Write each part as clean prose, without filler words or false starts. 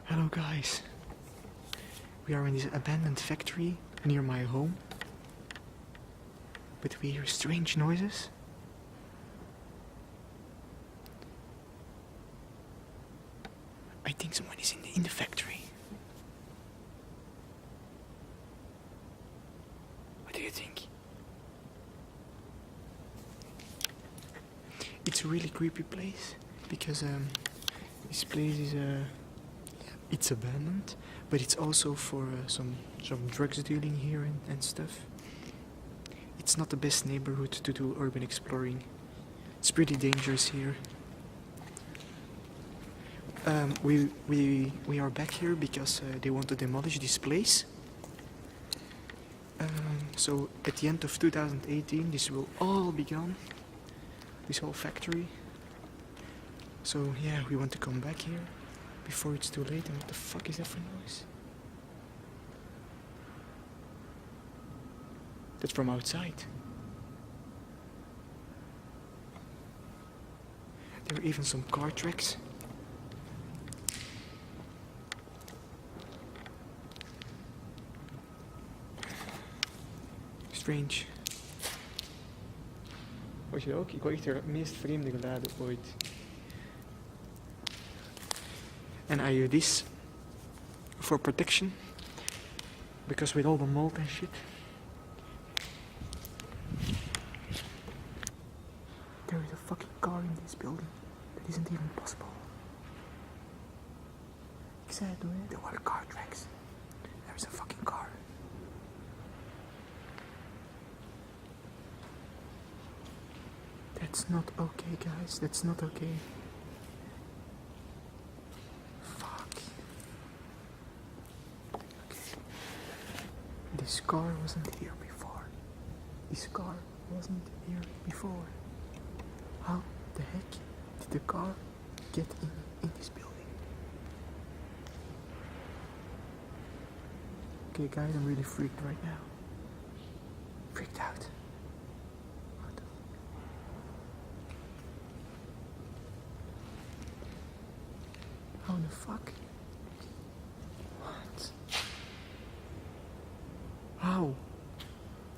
Hello guys, we are in this abandoned factory near my home, but we hear strange noises. I think someone is in the factory. What do you think? It's a really creepy place because this place is it's abandoned, but it's also for some drugs dealing here and stuff. It's not the best neighborhood to do urban exploring. It's pretty dangerous here. We are back here because they want to demolish this place. So at the end of 2018 this will all be gone. This whole factory. So yeah, we want to come back here before it's too late. And what the fuck is that for noise? That's from outside. There are even some car tracks. Strange. Weet je ook? Ik hoor echt het meest vreemde geluiden ooit. And I use this for protection, because with all the mold and shit. There is a fucking car in this building. That isn't even possible. Ik zei het, there were car tracks. There is a fucking car. That's not okay, guys. That's not okay. Fuck. Okay. This car wasn't here before. This car wasn't here before. How the heck did the car get in this building? Okay, guys, I'm really freaked right now. Freaked out. How the fuck? What? How?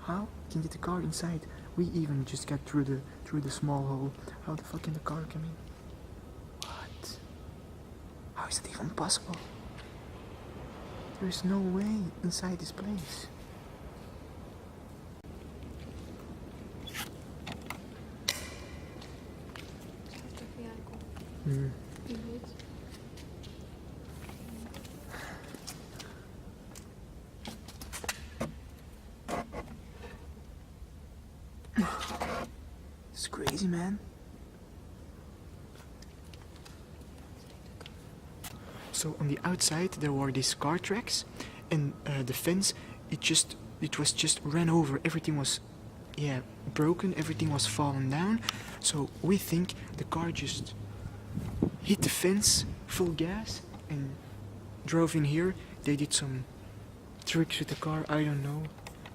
How can get the car inside? We even just got through the small hole. How the fuck can the car come in? What? How is it even possible? There is no way inside this place. It's crazy, man. So on the outside there were these car tracks, and the fence, it was just ran over. Everything was broken, everything was fallen down. So we think the car just hit the fence full gas and drove in here. They did some tricks with the car, I don't know.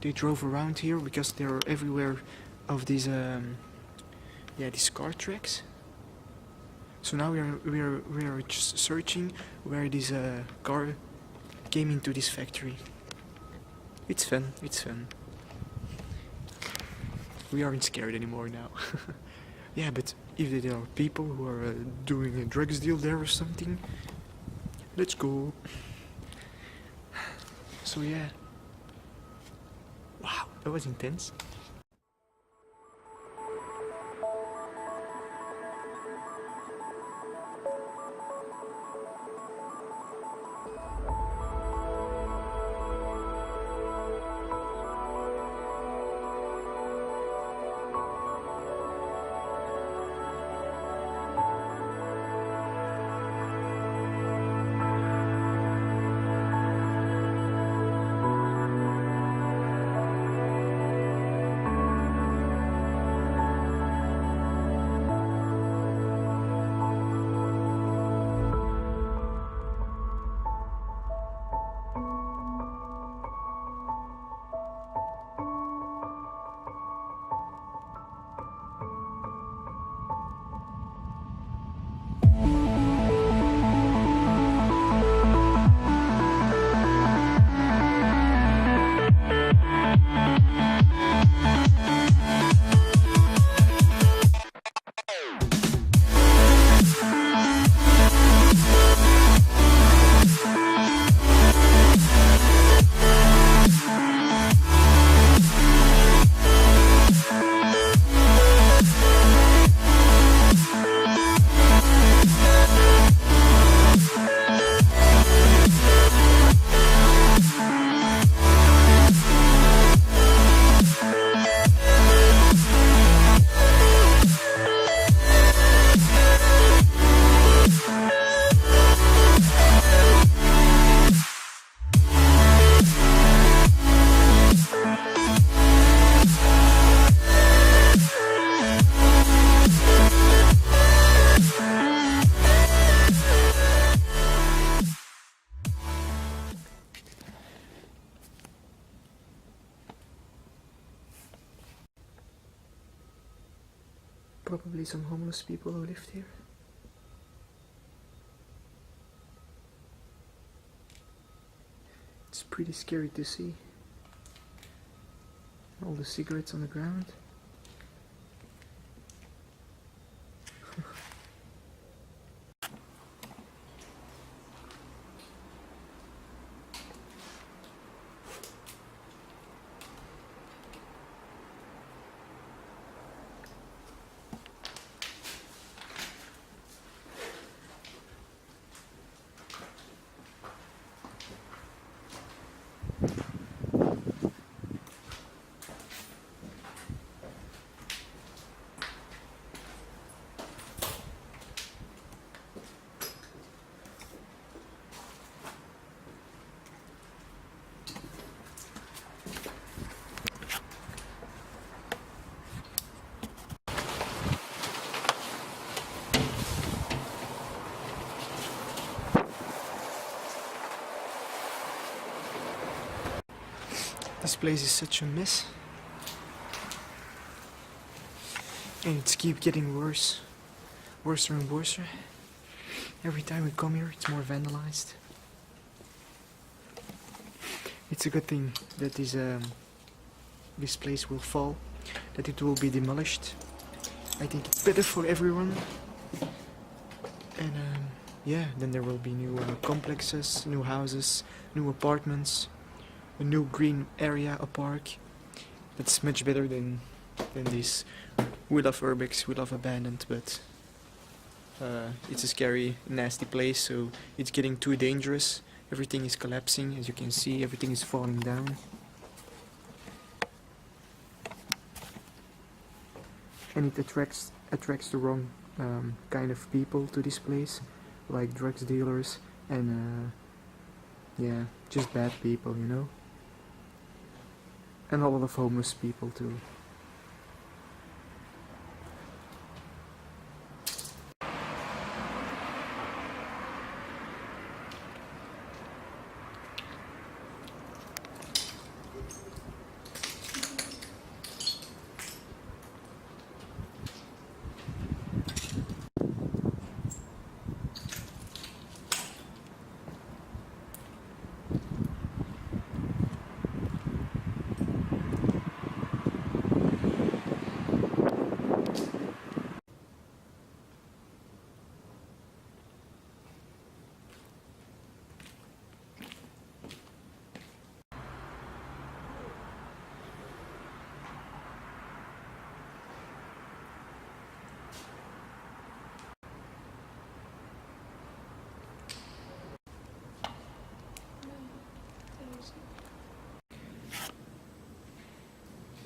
They drove around here because there are everywhere of these these car tracks. So now we are just searching where this car came into this factory. It's fun. We aren't scared anymore now. Yeah, but if there are people who are doing a drugs deal there or something, let's go. So yeah. Wow, that was intense. Probably some homeless people who lived here. It's pretty scary to see. All the cigarettes on the ground. This place is such a mess. And it's keep getting worse. Worse and worse. Every time we come here, it's more vandalized. It's a good thing that this place will fall, that it will be demolished. I think it's better for everyone. And yeah, then there will be new complexes, new houses, new apartments, a new green area, a park. That's much better than this. We love urbex, we love abandoned, but it's a scary, nasty place, so it's getting too dangerous. Everything is collapsing, as you can see, everything is falling down. And it attracts the wrong kind of people to this place, like drugs dealers and yeah, just bad people, you know. And a lot of homeless people too.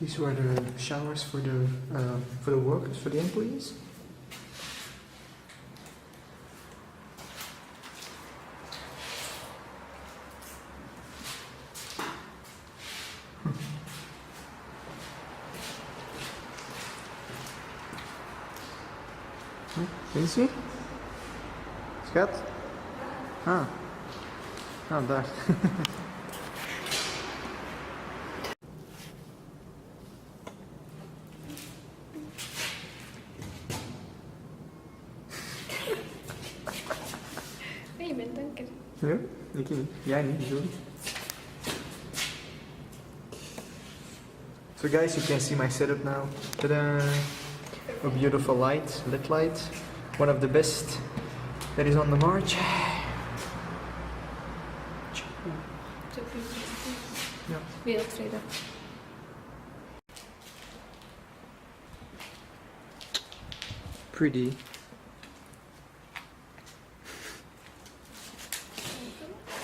These were the showers for the workers, for the employees. Can je zien? Schat? Ah, daar. Je bent donker. Ja, ik niet. Jij niet, zo. So guys, you can see my setup now. Ta-da! A beautiful light, lit light. One of the best that is on the march. Ja. Wereldvrede. Pretty.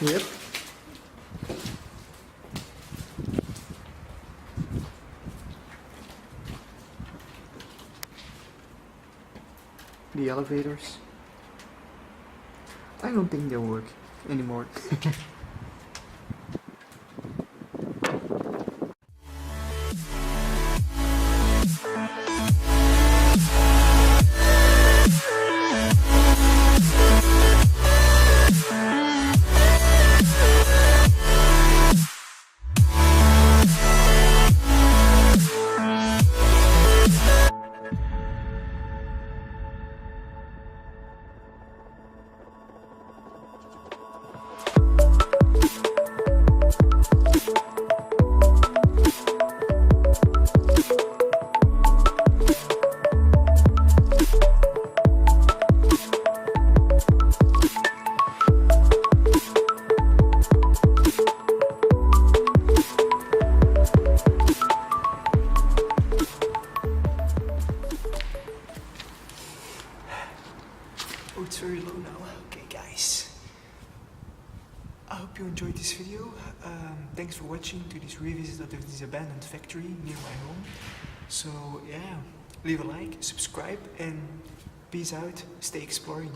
Yep. The elevators. I don't think they'll work anymore. I hope you enjoyed this video. Thanks for watching to this revisit of this abandoned factory near my home. So yeah, leave a like, subscribe, and peace out. Stay exploring.